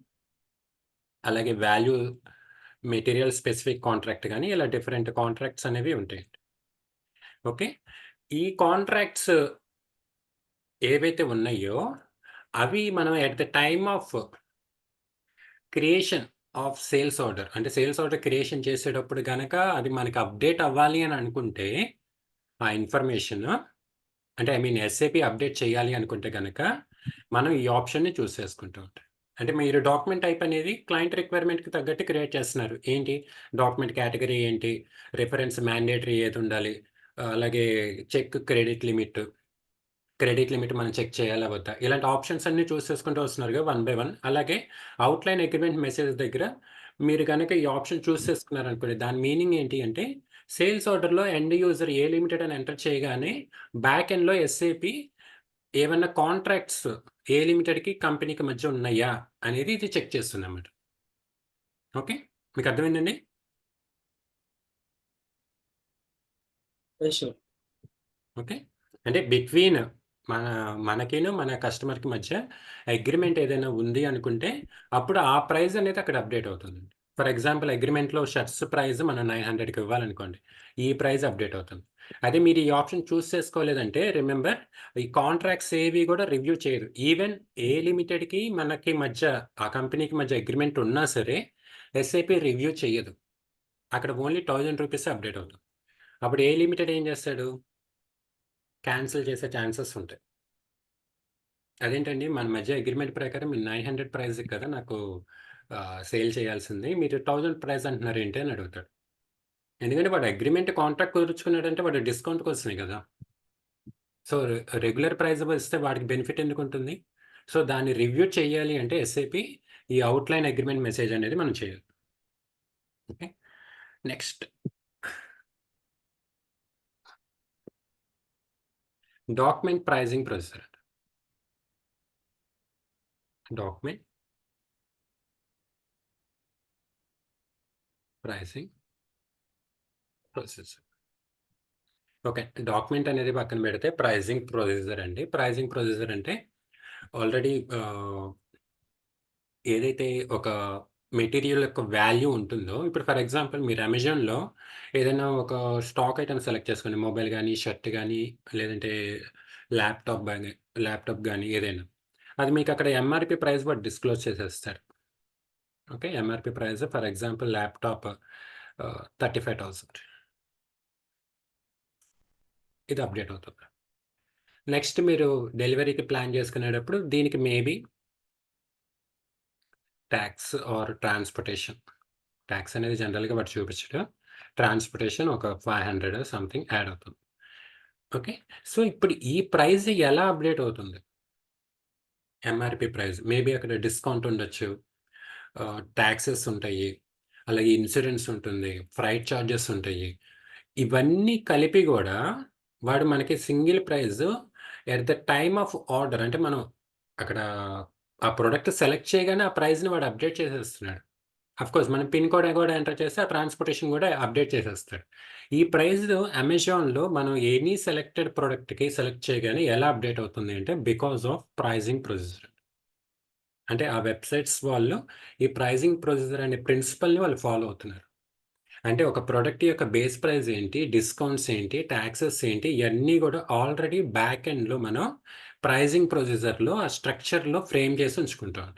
అలాగే వాల్యూ మెటీరియల్ స్పెసిఫిక్ కాంట్రాక్ట్ గాని, ఇలా డిఫరెంట్ కాంట్రాక్ట్స్ అనేవి ఉంటాయండి. ఓకే. ఈ కాంట్రాక్ట్స్ ఏవైతే ఉన్నాయో, అవి మనం at the time of creation of sales order అంటే సేల్స్ ఆర్డర్ క్రియేషన్ చేసేటప్పుడు గనక అది మనకి అప్డేట్ అవ్వాలి అని అనుకుంటే, ఆ ఇన్ఫర్మేషన్ అంటే ఐ మీన్ ఎస్ఏపీ అప్డేట్ చేయాలి అనుకుంటే గనక, మనం ఈ ఆప్షన్‌ని చూజ్ చేసుకుంటూ ఉంటాం. అంటే మీరు డాక్యుమెంట్ టైప్ అనేది క్లయింట్ రిక్వైర్మెంట్‌కి తగ్గట్టు క్రియేట్ చేస్తున్నారు. ఏంటి? డాక్యుమెంట్ కేటగరీ ఏంటి? రిఫరెన్స్ మ్యాండేటరీ ఏదుండాలి? అలాగే check credit limit, credit limit మనం చెక్ చేయాలా వద్దా? ఇలాంటి ఆప్షన్స్ అన్నీ చూస్ చేసుకుంటూ వస్తున్నారుగా వన్ బై వన్. అలాగే అవుట్‌లైన్ అగ్రీమెంట్ మెసేజ్ దగ్గర మీరు గనక ఈ ఆప్షన్ చూస్ చేసుకున్నారనుకోండి, దాని మీనింగ్ ఏంటి అంటే, సేల్స్ ఆర్డర్‌లో ఎండ్ యూజర్ ఏ లిమిటెడ్ అని ఎంటర్ చేయగానే బ్యాక్ ఎండ్‌లో ఎస్ఏపి ఏవన్నా కాంట్రాక్ట్స్ ఏ లిమిటెడ్‌కి, కంపెనీకి మధ్య ఉన్నాయా అనేది ఇది చెక్ చేస్తుందన్నమాట. ఓకే. మీకు అర్థమైందండి? షూర్. ఓకే. అంటే బిట్వీన్ మనకిను, మన కస్టమర్‌కి మధ్య అగ్రీమెంట్ ఏదైనా ఉంది అనుకుంటే, అప్పుడు ఆ ప్రైస్ అనేది అక్కడ అప్డేట్ అవుతుందండి. ఫర్ ఎగ్జాంపుల్ అగ్రీమెంట్‌లో షర్ట్స్ ప్రైస్ మనం 900కి ఇవ్వాలనుకోండి. ఈ ప్రైస్ అప్డేట్ అవుతుంది. అదే మీరు ఈ ఆప్షన్ చూస్ చేసుకోలేదంటే రిమెంబర్ ఈ కాంట్రాక్ట్స్ ఏవి కూడా రివ్యూ చేయరు. ఈవెన్ ఏ లిమిటెడ్‌కి మనకి మధ్య ఆ కంపెనీకి మధ్య అగ్రీమెంట్ ఉన్నా సరే ఎస్ఏపీ రివ్యూ చెయ్యదు. అక్కడ ఓన్లీ ₹1000 అప్డేట్ అవుతుంది. అప్పుడు ఏ లిమిటెడ్ ఏం చేస్తాడు? క్యాన్సిల్ చేసే ఛాన్సెస్ ఉంటాయి. అదేంటండి మన మధ్య అగ్రీమెంట్ ప్రకారం మీరు 900 ప్రైస్‌కి కదా నాకు సేల్ చేయాల్సింది. మీరు 1000 ప్రైస్ అంటున్నారేంటి అని అడుగుతాడు. ఎందుకంటే వాడు అగ్రీమెంట్ కాంట్రాక్ట్ కుదుర్చుకున్నాడంటే వాడు డిస్కౌంట్ కోసమే కదా! సో, రెగ్యులర్ ప్రైస్ ఇస్తే వాడికి బెనిఫిట్ ఎందుకుంటుంది? సో, దాన్ని రివ్యూ చేయాలి అంటే ఎస్ఏపీ ఈ అవుట్‌లైన్ అగ్రీమెంట్ మెసేజ్ అనేది మనం చేయాలి. Okay. Next document pricing procedure. Document pricing procedure. Okay. Document అనేది పక్కన పెడితే ప్రైజింగ్ ప్రొసీజర్ అండి. ప్రైజింగ్ ప్రొసీజర్ అంటే ఆల్రెడీ ఏదైతే ఒక మెటీరియల్ యొక్క వాల్యూ ఉంటుందో, ఇప్పుడు ఫర్ ఎగ్జాంపుల్ మీరు అమెజాన్‌లో ఏదైనా ఒక స్టాక్ ఐటెమ్ సెలెక్ట్ చేసుకోండి. మొబైల్ గానీ, షర్ట్ గానీ, లేదంటే ల్యాప్‌టాప్ గానీ ఏదైనా. అది మీకు అక్కడ ఎంఆర్‌పీ ప్రైస్ వాడు డిస్క్లోజ్ చేసేస్తాడు. Okay. MRP price for example laptop 35,000 ఇది అప్డేట్ అవుతుంది. నెక్స్ట్ మీరు డెలివరీకి ప్లాన్ చేసుకునేటప్పుడు దీనికి maybe tax or transportation. Tax అనేది జనరల్‌గా వాడు చూపించడు. ట్రాన్స్‌పోర్టేషన్ ఒక 500 సంథింగ్ యాడ్ అవుతుంది. ఓకే. సో, ఇప్పుడు ఈ ప్రైస్ ఎలా అప్డేట్ అవుతుంది? MRP price. మేబీ అక్కడ డిస్కౌంట్ ఉండొచ్చు. టాక్సెస్ ఉంటాయి. అలాగే ఇన్సూరెన్స్ ఉంటుంది. ఫ్రైట్ చార్జెస్ ఉంటాయి. ఇవన్నీ కలిపి గూడా వాడు మనకి single price at the time of order అంటే మనం అక్కడ ఆ ప్రొడక్ట్ సెలెక్ట్ చేయగానే ఆ ప్రైస్‌ని వాడు అప్డేట్ చేసేస్తున్నాడు. ఆఫ్‌కోర్స్ మనం పిన్ కోడ్ కూడా ఎంటర్ చేస్తే ఆ ట్రాన్స్‌పోర్టేషన్ కూడా అప్డేట్ చేసేస్తాడు. ఈ ప్రైస్ అమెజాన్‌లో మనం ఎనీ సెలెక్టెడ్ ప్రొడక్ట్‌కి సెలెక్ట్ చేయగానే ఎలా అప్డేట్ అవుతుంది అంటే బికాస్ ఆఫ్ ప్రైజింగ్ ప్రొసీజర్. అంటే ఆ వెబ్‌సైట్స్ వాళ్ళు ఈ ప్రైజింగ్ ప్రొసీజర్ అనే ప్రిన్సిపల్‌ని వాళ్ళు ఫాలో అవుతున్నారు. అంటే ఒక ప్రొడక్ట్ యొక్క బేస్ ప్రైస్ ఏంటి? డిస్కౌంట్స్ ఏంటి? టాక్సెస్ ఏంటి? ఇయన్నీ గూడా ఆల్రెడీ బ్యాక్ ఎండ్‌లో మనం ప్రైజింగ్ ప్రొసీజర్‌లో ఆ స్ట్రక్చర్‌లో ఫ్రేమ్ చేసి ఉంచుకుంటాం.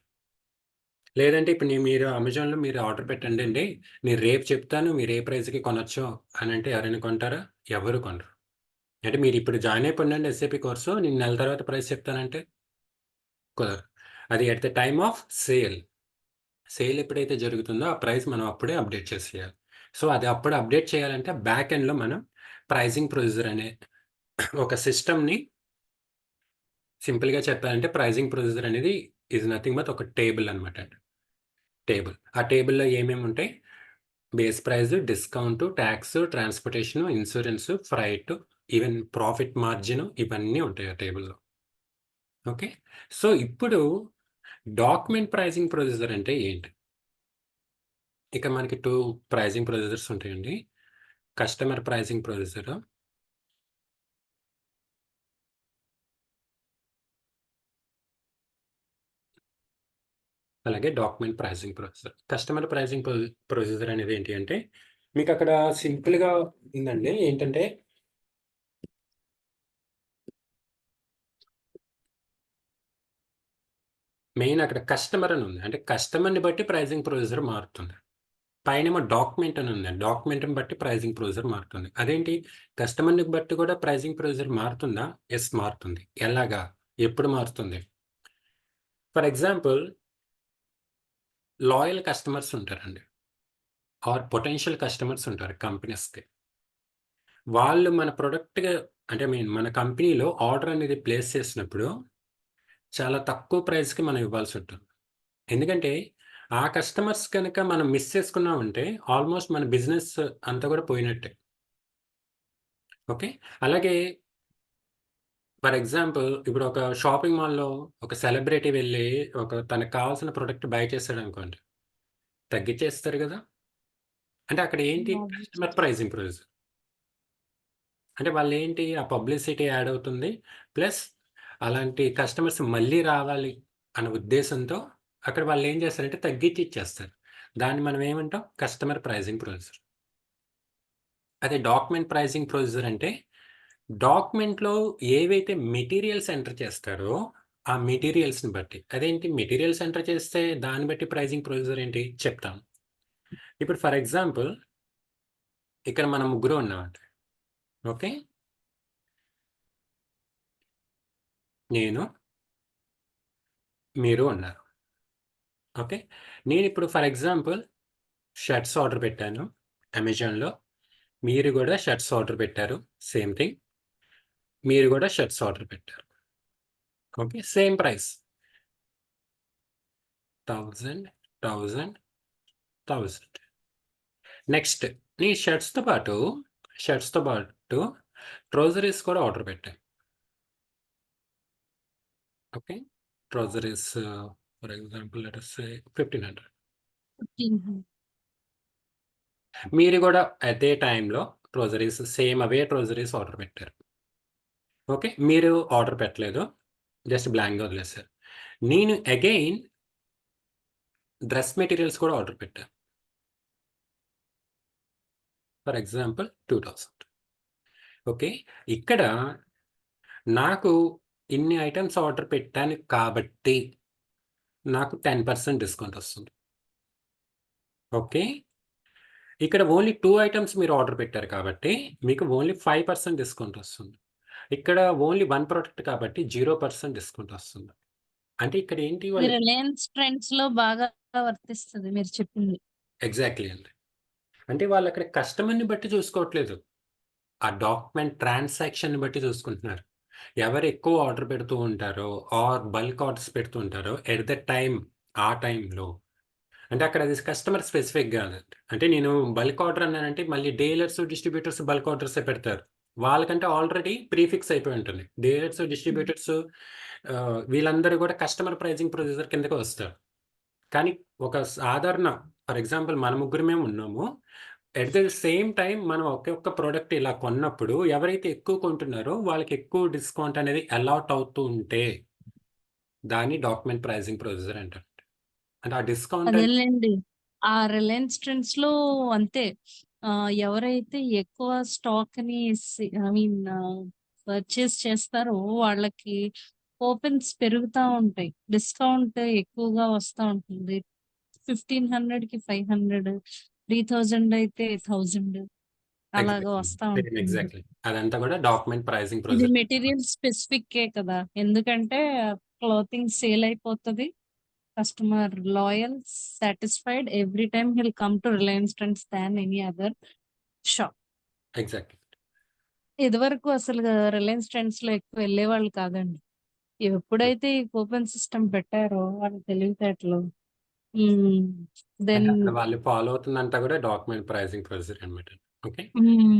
లేదంటే ఇప్పుడు మీరు అమెజాన్‌లో మీరు ఆర్డర్ పెట్టండండి. నేను రేపు చెప్తాను మీరు ఏ ప్రైస్‌కి కొనొచ్చో అనంటే ఎవరైనా కొంటారా? ఎవరు కొనరు. అంటే మీరిప్పుడు జాయిన్ అయిపోండండి ఎస్ఏపీ కోర్సు నేను నెల తర్వాత ప్రైస్ చెప్తానంటే కుదరదు. అది at the time of sale. Sale ఎప్పుడైతే జరుగుతుందో ఆ ప్రైస్ మనం అప్పుడే అప్డేట్ చేసేయాలి. సో, అది అప్పుడు అప్డేట్ చేయాలంటే బ్యాక్ ఎండ్‌లో మనం ప్రైజింగ్ ప్రొసీజర్ అనే ఒక సిస్టమ్‌ని సింపుల్‌గా చెప్పాలంటే ప్రైజింగ్ ప్రొసీజర్ అనేది ఈస్ నథింగ్ బట్ ఒక టేబుల్ అనమాట అండి. టేబుల్. ఆ టేబుల్‌లో ఏమేమి ఉంటాయి? Base price, discount, tax, transportation, insurance, freight, even profit margin ఇవన్నీ ఉంటాయి ఆ టేబుల్‌లో. ఓకే. సో, ఇప్పుడు డాక్యుమెంట్ ప్రైజింగ్ ప్రొసీజర్ అంటే ఏంటి? ఇక మనకి 2 ప్రైజింగ్ ప్రొసీజర్స్ ఉంటాయండి. కస్టమర్ ప్రైజింగ్ ప్రొసీజర్, అలాగే document pricing procedure. Customer pricing procedure అనేది ఏంటి అంటే, మీకక్కడ సింపుల్‌గా ఉందండి. ఏంటంటే మెయిన్ అక్కడ కస్టమర్ అని ఉంది. అంటే కస్టమర్‌ని బట్టి ప్రైజింగ్ ప్రొసీజర్ మారుతుంది. పైనేమో డాక్యుమెంట్ అని ఉంది. డాక్యుమెంట్‌ని బట్టి ప్రైజింగ్ ప్రొసీజర్ మారుతుంది. అదేంటి కస్టమర్‌ని బట్టి కూడా ప్రైజింగ్ ప్రొసీజర్ మారుతుందా? యెస్ మారుతుంది. ఎలాగా? ఎప్పుడు మారుతుంది? ఫర్ ఎగ్జాంపుల్ లాయల్ కస్టమర్స్ ఉంటారండి. ఆర్ పొటెన్షియల్ కస్టమర్స్ ఉంటారు కంపెనీస్‌కి. వాళ్ళు మన ప్రొడక్ట్‌గా అంటే మన కంపెనీలో ఆర్డర్ అనేది ప్లేస్ చేసినప్పుడు చాలా తక్కువ ప్రైస్‌కి మనం ఇవ్వాల్సి ఉంటుంది. ఎందుకంటే ఆ కస్టమర్స్ కనుక మనం మిస్ చేసుకున్నామంటే ఆల్మోస్ట్ మన బిజినెస్ అంతా కూడా పోయినట్టే. ఓకే. అలాగే ఫర్ ఎగ్జాంపుల్ ఇప్పుడు ఒక షాపింగ్ మాల్‌లో ఒక సెలబ్రిటీ వెళ్లి తనకు కావాల్సిన ప్రొడక్ట్ బై చేసాడనుకోండి. తగ్గించేస్తారు గదా! అంటే అక్కడ ఏంటి Obviously. Customer price improves. అంటే వాళ్ళేంటి ఆ పబ్లిసిటీ యాడ్ అవుతుంది. ప్లస్ అలాంటి కస్టమర్స్ మళ్ళీ రావాలి అన్న ఉద్దేశంతో అక్కడ వాళ్ళేం చేస్తారంటే తగ్గించి ఇచ్చేస్తారు. దాన్ని మనం ఏమంటాం కస్టమర్ ప్రైజింగ్ ప్రొసీజర్. అదే డాక్యుమెంట్ ప్రైజింగ్ ప్రొసీజర్ అంటే డాక్యుమెంట్‌లో ఏవైతే మెటీరియల్స్ ఎంటర్ చేస్తారో ఆ మెటీరియల్స్‌ని బట్టి. అదేంటి మెటీరియల్స్ ఎంటర్ చేస్తే దాన్ని బట్టి ప్రైజింగ్ ప్రొసీజర్ ఏంటి చెప్తాను. ఇప్పుడు ఫర్ ఎగ్జాంపుల్ ఇక్కడ మనం ముగ్గురం ఉన్నామండి. ఓకే. నేను, మీరు ఉన్నారు. ఓకే. నేనిప్పుడు ఫర్ ఎగ్జాంపుల్ షర్ట్స్ ఆర్డర్ పెట్టాను అమెజాన్‌లో. మీరు గూడా షర్ట్స్ ఆర్డర్ పెట్టారు. Same thing. మీరు గూడా షర్ట్స్ ఆర్డర్ పెట్టారు. ఓకే. Same price. 1000, 1000, 1000. నెక్స్ట్ ఈ షర్ట్స్‌తో పాటు ట్రౌజరీస్ కూడా ఆర్డర్ పెట్టాను. Okay. Trousers for example let us say 1500. 1500. మీరు గూడా అదే టైంలో సేమ్ అవే ట్రౌజరీస్ ఆర్డర్ పెట్టారు. ఓకే. మీరు ఆర్డర్ పెట్టలేదు. జస్ట్ బ్లాంక్‌గా వదిలేసారు. నేను అగైన్ డ్రెస్ మెటీరియల్స్ కూడా ఆర్డర్ పెట్టా. For example 2000. ఓకే. ఇక్కడ నాకు ఇన్ని ఐటెమ్స్ ఆర్డర్ పెట్టాను కాబట్టి నాకు 10% డిస్కౌంట్ వస్తుంది. ఓకే. ఇక్కడ ఓన్లీ 2 ఐటెమ్స్ మీరు ఆర్డర్ పెట్టారు కాబట్టి మీకు ఓన్లీ 5% డిస్కౌంట్ వస్తుంది. ఇక్కడ ఓన్లీ 1 ప్రొడక్ట్ కాబట్టి 0% డిస్కౌంట్ వస్తుంది. అంటే ఇక్కడ ఏంటి ఇది వాళ్ళు రిలయన్స్ ట్రెండ్స్‌లో బాగా వర్తిస్తది మీరు చెప్పింది. ఎగ్జాక్ట్‌లీ అండి. అంటే వాళ్ళక్కడ కస్టమర్‌ని బట్టి చూసుకోవట్లేదు. ఆ డాక్యుమెంట్ ట్రాన్సాక్షన్‌ని బట్టి చూసుకుంటున్నారు. ఎవరు ఎక్కువ ఆర్డర్ పెడుతూ ఉంటారో ఆర్ బల్క్ ఆర్డర్స్ పెడుతూ ఉంటారో ఎట్ ద టైమ్ ఆ టైంలో అంటే అక్కడ అది కస్టమర్ స్పెసిఫిక్ కాదండి. అంటే నేను బల్క్ ఆర్డర్ అన్నానంటే మళ్ళీ డీలర్స్, డిస్ట్రిబ్యూటర్స్ బల్క్ ఆర్డర్సే పెడతారు. వాళ్ళకంటే ఆల్రెడీ ప్రీఫిక్స్ అయిపోయి ఉంటుంది. డీలర్స్, డిస్ట్రిబ్యూటర్స్ వీళ్ళందరూ కూడా కస్టమర్ ప్రైజింగ్ ప్రొసీజర్ కిందకే వస్తారు. కానీ ఒక సాధారణ ఫర్ ఎగ్జాంపుల్ మన ముగ్గురమే ఉన్నాము. ఎట్ ద సేమ్ టైమ్ మనం ఒకే ఒక్క ప్రొడక్ట్ ఇలా కొన్నప్పుడు ఎవరైతే ఎక్కువ కొంటున్నారో వాళ్ళకి ఎక్కువ డిస్కౌంట్ అనేది అలాట్ అవుతూ ఉంటే దాన్ని డాక్యుమెంట్ ప్రైజింగ్ ప్రొసీజర్ అంటారు. అంటే ఆ డిస్కౌంట్ అదేలెండి. ఆ రిలయన్స్ ట్రెండ్స్‌లో అంతే. ఎవరైతే ఎక్కువ స్టాక్‌ని ఐ మీన్ పర్చేస్ చేస్తారో వాళ్ళకి కూపన్స్ పెరుగుతా ఉంటాయి. డిస్కౌంట్ ఎక్కువగా వస్తా ఉంటుంది. 1500కి 500, 3000 అయితే 1000 అలాగా వస్తా ఉంటుంది. ఎగ్జాక్ట్‌లీ. అదంతా కూడా డాక్యుమెంట్ ప్రైజింగ్ ఇది ప్రొసీజర్. మెటీరియల్ స్పెసిఫిక్కే కదా! ఎందుకంటే క్లాతింగ్ సేల్ అయిపోతది. Customer loyal, satisfied every time he'll come to Reliance trends than any other shop. Exactly. ఇదివరకు అసలు రిలయన్స్ ట్రెండ్స్‌లో ఎక్కువ వెళ్ళేవాళ్ళు కాదండి. ఎప్పుడైతే ఈ కూపన్ సిస్టమ్ పెట్టారో వాళ్ళ తెలివితేటలు హ్మ్. అంటే దెన్ అక్కడ వాళ్ళు ఫాలో అవుతుందంతా కూడా డాక్యుమెంట్ ప్రైజింగ్ ప్రొసీజర్ అన్నమాట. ఓకే. హ్మ్.